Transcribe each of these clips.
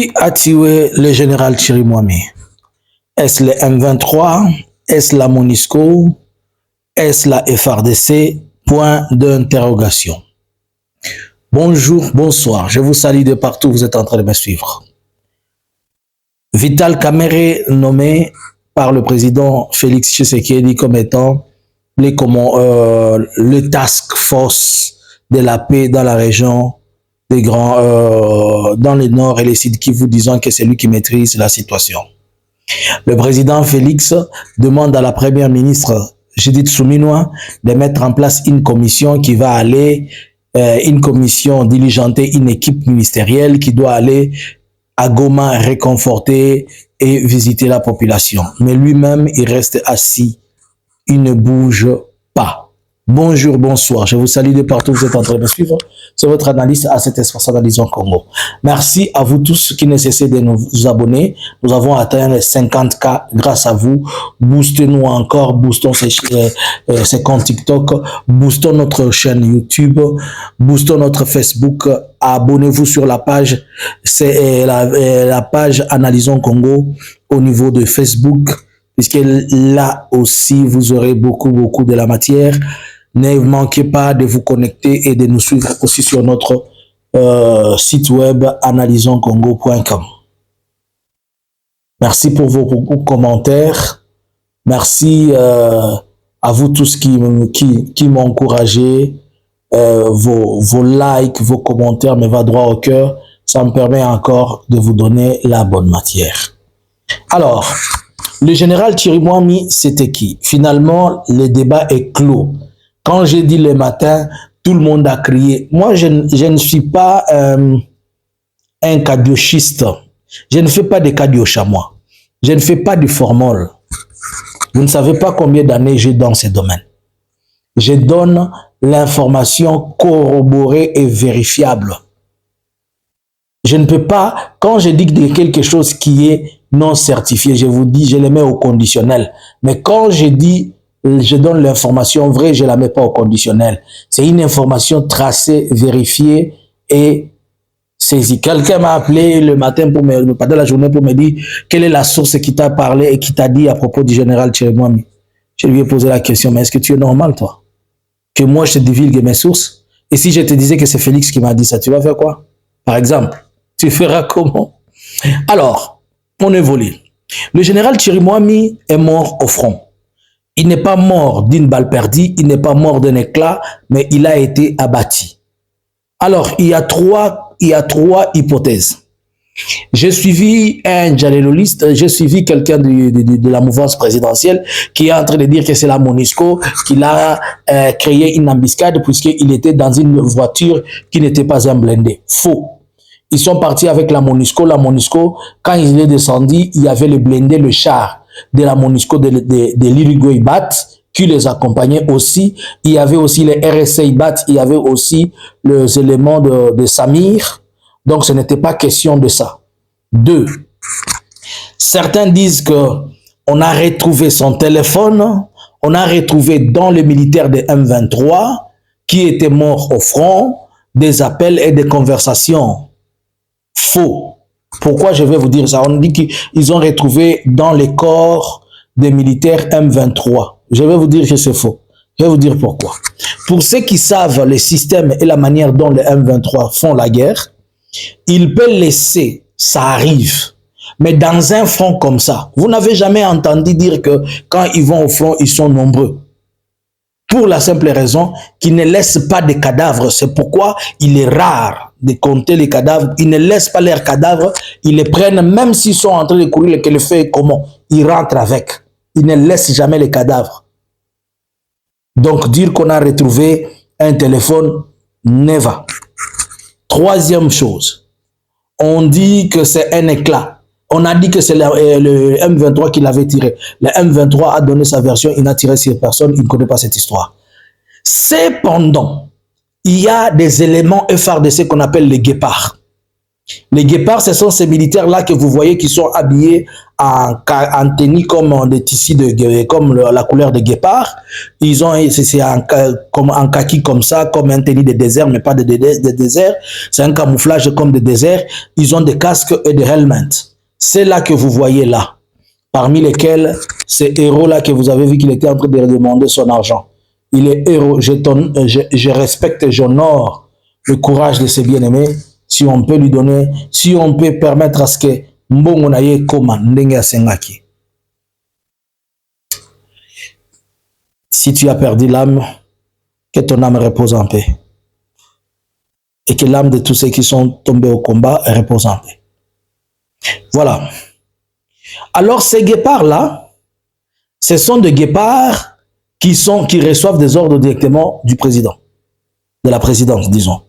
Qui a tué le général Chirimwami? Est-ce le M23? Est-ce la MONUSCO? Est-ce la FRDC? Point d'interrogation. Bonjour, bonsoir. Je vous salue de partout où vous êtes en train de me suivre. Vital Kamerhe, nommé par le président Félix Tshisekedi comme étant le task force de la paix dans la région des grands, dans le nord et le sud Kivu, disant que c'est lui qui maîtrise la situation. Le président Félix demande à la première ministre Judith Suminwa de mettre en place une commission qui va aller, une commission diligenter une équipe ministérielle qui doit aller à Goma réconforter et visiter la population. Mais lui-même, il reste assis, il ne bouge pas. Bonjour, bonsoir. Je vous salue de partout où vous êtes en train de me suivre. C'est votre analyste à cet espace Analysons Congo. Merci à vous tous qui ne cessez de nous abonner. Nous avons atteint les 50K grâce à vous. Boostez-nous encore, boostons ces comptes TikTok, boostons notre chaîne YouTube, boostons notre Facebook. Abonnez-vous sur la page, c'est la page Analysons Congo au niveau de Facebook, puisque là aussi vous aurez beaucoup de la matière. Ne manquez pas de vous connecter et de nous suivre aussi sur notre site web analysonscongo.com. Merci pour vos commentaires. Merci à vous tous qui m'ont encouragé. Vos likes, vos commentaires me vont droit au cœur. Ça me permet encore de vous donner la bonne matière. Alors, le général Chirimwami, c'était qui? Finalement, le débat est clos. Quand j'ai dit le matin, tout le monde a crié. Moi, je ne suis pas un cadiochiste. Je ne fais pas de cadiochamois. Je ne fais pas du formol. Vous ne savez pas combien d'années j'ai dans ce domaine. Je donne l'information corroborée et vérifiable. Je ne peux pas, quand je dis quelque chose qui est non certifié, je vous dis, je le mets au conditionnel. Mais quand je dis, je donne l'information vraie, je ne la mets pas au conditionnel. C'est une information tracée, vérifiée et saisie. Quelqu'un m'a appelé le matin pendant la journée pour me dire quelle est la source qui t'a parlé et qui t'a dit à propos du général Chirimwami. Je lui ai posé la question, mais est-ce que tu es normal, toi? Que moi, je te divulgue mes sources? Et si je te disais que c'est Félix qui m'a dit ça, tu vas faire quoi? Par exemple, tu feras comment? Alors, on évolue. Le général Chirimwami est mort au front. Il n'est pas mort d'une balle perdue, il n'est pas mort d'un éclat, mais il a été abattu. Alors, il y a trois hypothèses. J'ai suivi un jaléloliste, j'ai suivi quelqu'un de la mouvance présidentielle qui est en train de dire que c'est la MONUSCO qui a créé une embuscade puisqu'il était dans une voiture qui n'était pas un blindé. Faux. Ils sont partis avec la MONUSCO. La MONUSCO, quand il est descendu, il y avait le blindé, le char de la MONUSCO de l'Uruguay BAT qui les accompagnait aussi. Il y avait aussi les RSA BAT, il y avait aussi les éléments de Samir. Donc, ce n'était pas question de ça. 2. Certains disent que on a retrouvé son téléphone, on a retrouvé dans le militaire de M23 qui était mort au front des appels et des conversations. Faux. Pourquoi je vais vous dire ça? On dit qu'ils ont retrouvé dans les corps des militaires M23. Je vais vous dire que c'est faux. Je vais vous dire pourquoi. Pour ceux qui savent le système et la manière dont les M23 font la guerre, ils peuvent laisser, ça arrive. Mais dans un front comme ça, vous n'avez jamais entendu dire que quand ils vont au front, ils sont nombreux. Pour la simple raison qu'ils ne laissent pas de cadavres. C'est pourquoi il est rare de compter les cadavres. Ils ne laissent pas leurs cadavres. Ils les prennent, même s'ils sont en train de courir, que le feu est comment. Ils rentrent avec. Ils ne laissent jamais les cadavres. Donc, dire qu'on a retrouvé un téléphone, never. Troisième chose, on dit que c'est un éclat. On a dit que c'est le M23 qui l'avait tiré. Le M23 a donné sa version, il n'a tiré sur personne, il ne connaît pas cette histoire. Cependant, il y a des éléments FRDC qu'on appelle les guépards. Les guépards, ce sont ces militaires-là que vous voyez qui sont habillés en tenue comme des tissus comme la couleur de guépard. Ils ont, c'est comme en kaki comme ça, comme un tenue de désert, mais pas de désert. C'est un camouflage comme de désert. Ils ont des casques et des helmets. C'est là que vous voyez là. Parmi lesquels, ces héros-là que vous avez vu qu'il était en train de demander son argent. Il est héros. Je respecte et j'honore le courage de ses bien-aimés. Si on peut lui donner, si on peut permettre à ce que Mbongo na ye koma ndenge asengaki. Si tu as perdu l'âme, que ton âme repose en paix. Et que l'âme de tous ceux qui sont tombés au combat repose en paix. Voilà. Alors ces guépards-là, ce sont des guépards qui reçoivent des ordres directement du président, de la présidence, disons.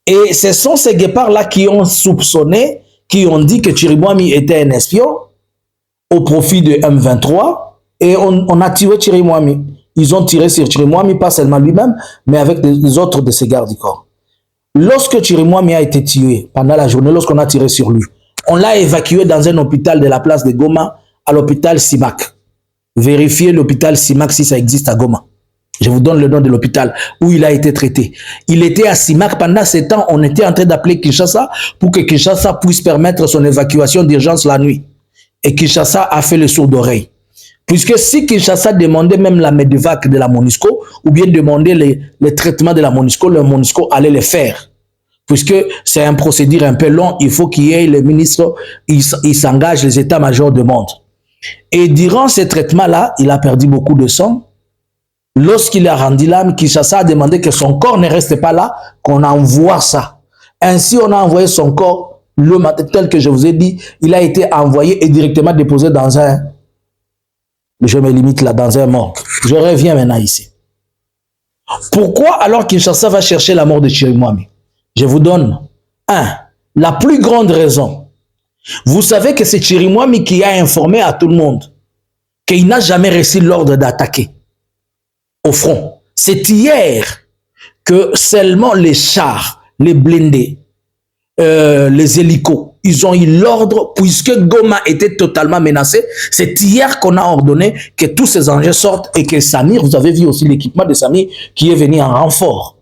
Et ce sont ces guépards-là qui ont soupçonné, qui ont dit que Chirimwami était un espion au profit de M23 et on a tué Chirimwami. Ils ont tiré sur Chirimwami, pas seulement lui-même, mais avec les autres de ses gardes du corps. Lorsque Chirimwami a été tué pendant la journée, lorsqu'on a tiré sur lui, on l'a évacué dans un hôpital de la place de Goma, à l'hôpital Simak. Vérifiez l'hôpital Simak si ça existe à Goma. Je vous donne le nom de l'hôpital où il a été traité. Il était à Simak. Pendant ce temps, on était en train d'appeler Kinshasa pour que Kinshasa puisse permettre son évacuation d'urgence la nuit. Et Kinshasa a fait le sourd d'oreille. Puisque si Kinshasa demandait même la medevac de la MONUSCO ou bien demandait les traitements de la MONUSCO, le MONUSCO allait les faire. Puisque c'est un procédure un peu long, il faut qu'il y ait les ministres, ils s'engagent, les états-majors demandent. Et durant ce traitement-là, il a perdu beaucoup de sang. Lorsqu'il a rendu l'âme, Kinshasa a demandé que son corps ne reste pas là, qu'on envoie ça. Ainsi, on a envoyé son corps, le matin, tel que je vous ai dit, il a été envoyé et directement déposé dans un, je me limite là, dans un morgue. Je reviens maintenant ici. Pourquoi alors Kinshasa va chercher la mort de Chirimwami? Je vous donne la plus grande raison. Vous savez que c'est Chirimwami qui a informé à tout le monde qu'il n'a jamais reçu l'ordre d'attaquer au front. C'est hier que seulement les chars, les blindés, les hélicos, ils ont eu l'ordre, puisque Goma était totalement menacé. C'est hier qu'on a ordonné que tous ces engins sortent et que Samir, vous avez vu aussi l'équipement de Samir qui est venu en renfort.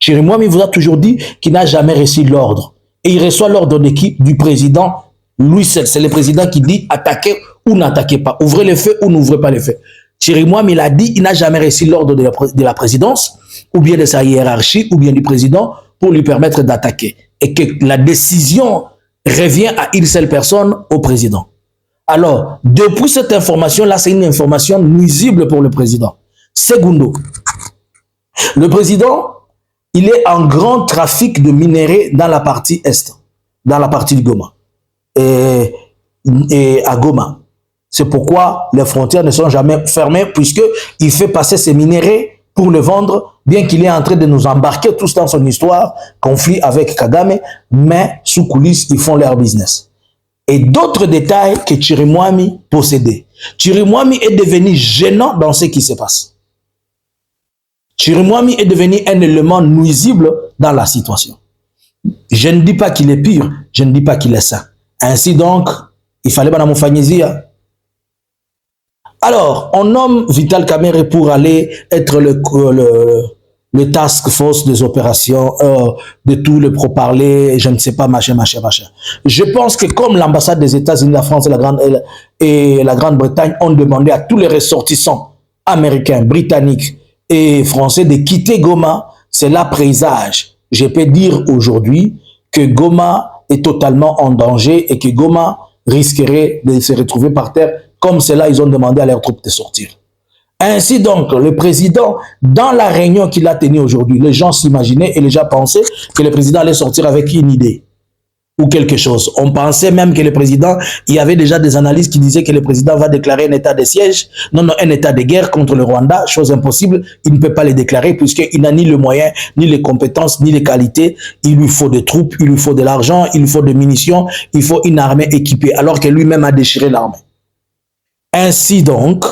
Chirimwami vous a toujours dit qu'il n'a jamais reçu l'ordre. Et il reçoit l'ordre de qui? Du président Louis XVI. C'est le président qui dit attaquez ou n'attaquez pas. Ouvrez le feu ou n'ouvrez pas le feu. Chirimwami l'a dit, il n'a jamais reçu l'ordre de la présidence, ou bien de sa hiérarchie, ou bien du président, pour lui permettre d'attaquer. Et que la décision revient à une seule personne, au président. Alors, depuis cette information-là, c'est une information nuisible pour le président. Segundo, le président, il est en grand trafic de minerais dans la partie est, dans la partie de Goma, et à Goma. C'est pourquoi les frontières ne sont jamais fermées, puisqu'il fait passer ses minéraux pour le vendre, bien qu'il est en train de nous embarquer tous dans son histoire, conflit avec Kagame, mais sous coulisses, ils font leur business. Et d'autres détails que Chirimwami possédait. Chirimwami est devenu gênant dans ce qui se passe. Chirimwami est devenu un élément nuisible dans la situation. Je ne dis pas qu'il est pur, je ne dis pas qu'il est sain. Ainsi donc, il fallait pas m'offagnésia. Alors, on nomme Vital Kamerhe pour aller être le task force des opérations, de tout le pro-parler, je ne sais pas, machin. Je pense que comme l'ambassade des États-Unis, la France et la Grande-Bretagne ont demandé à tous les ressortissants américains, britanniques et français de quitter Goma, cela présage. Je peux dire aujourd'hui que Goma est totalement en danger et que Goma risquerait de se retrouver par terre. Comme cela, ils ont demandé à leurs troupes de sortir. Ainsi donc, le président, dans la réunion qu'il a tenue aujourd'hui, les gens s'imaginaient et les gens pensaient que le président allait sortir avec une idée ou quelque chose. On pensait même que le président, il y avait déjà des analyses qui disaient que le président va déclarer un état de siège, non, un état de guerre contre le Rwanda, chose impossible, il ne peut pas le déclarer puisqu'il n'a ni le moyen, ni les compétences, ni les qualités. Il lui faut des troupes, il lui faut de l'argent, il lui faut des munitions, il faut une armée équipée, alors que lui-même a déchiré l'armée. Ainsi donc,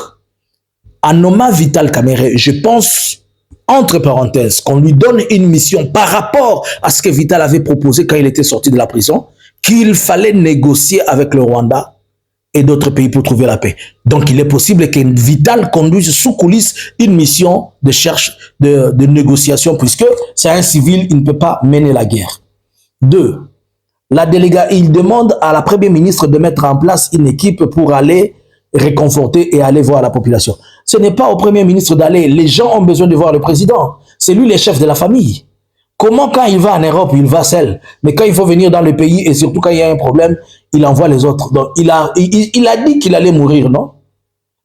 en nommant Vital Kamerhe, je pense entre parenthèses, qu'on lui donne une mission par rapport à ce que Vital avait proposé quand il était sorti de la prison, qu'il fallait négocier avec le Rwanda et d'autres pays pour trouver la paix. Donc, il est possible que Vital conduise sous coulisses une mission de négociation, puisque c'est un civil, il ne peut pas mener la guerre. 2. Il demande à la première ministre de mettre en place une équipe pour aller réconforter et aller voir la population. Ce n'est pas au premier ministre d'aller. Les gens ont besoin de voir le président. C'est lui le chef de la famille. Comment quand il va en Europe, il va seul, mais quand il faut venir dans le pays et surtout quand il y a un problème, il envoie les autres. Donc il a dit qu'il allait mourir, non?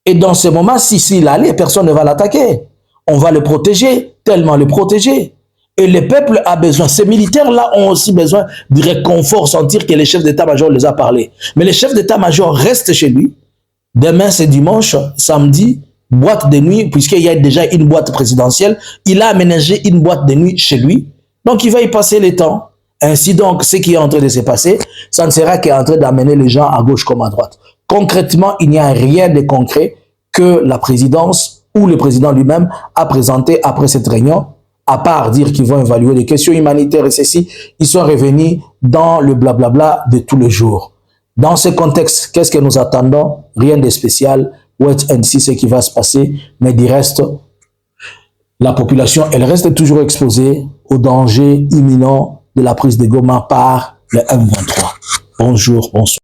Et dans ce moment, s'il allait, personne ne va l'attaquer. On va le protéger, tellement le protéger. Et le peuple a besoin. Ces militaires-là ont aussi besoin du réconfort, sentir que le chef d'état-major les a parlé. Mais le chef d'état-major reste chez lui. Demain, c'est dimanche, samedi, boîte de nuit, puisqu'il y a déjà une boîte présidentielle. Il a aménagé une boîte de nuit chez lui. Donc, il va y passer le temps. Ainsi donc, ce qui est en train de se passer, ça ne sera qu'en train d'amener les gens à gauche comme à droite. Concrètement, il n'y a rien de concret que la présidence ou le président lui-même a présenté après cette réunion, à part dire qu'ils vont évaluer les questions humanitaires et ceci, ils sont revenus dans le blablabla de tous les jours. Dans ce contexte, qu'est-ce que nous attendons? Rien de spécial. Wait and see ce qui va se passer. Mais du reste, la population, elle reste toujours exposée au danger imminent de la prise de Goma par le M23. Bonjour, bonsoir.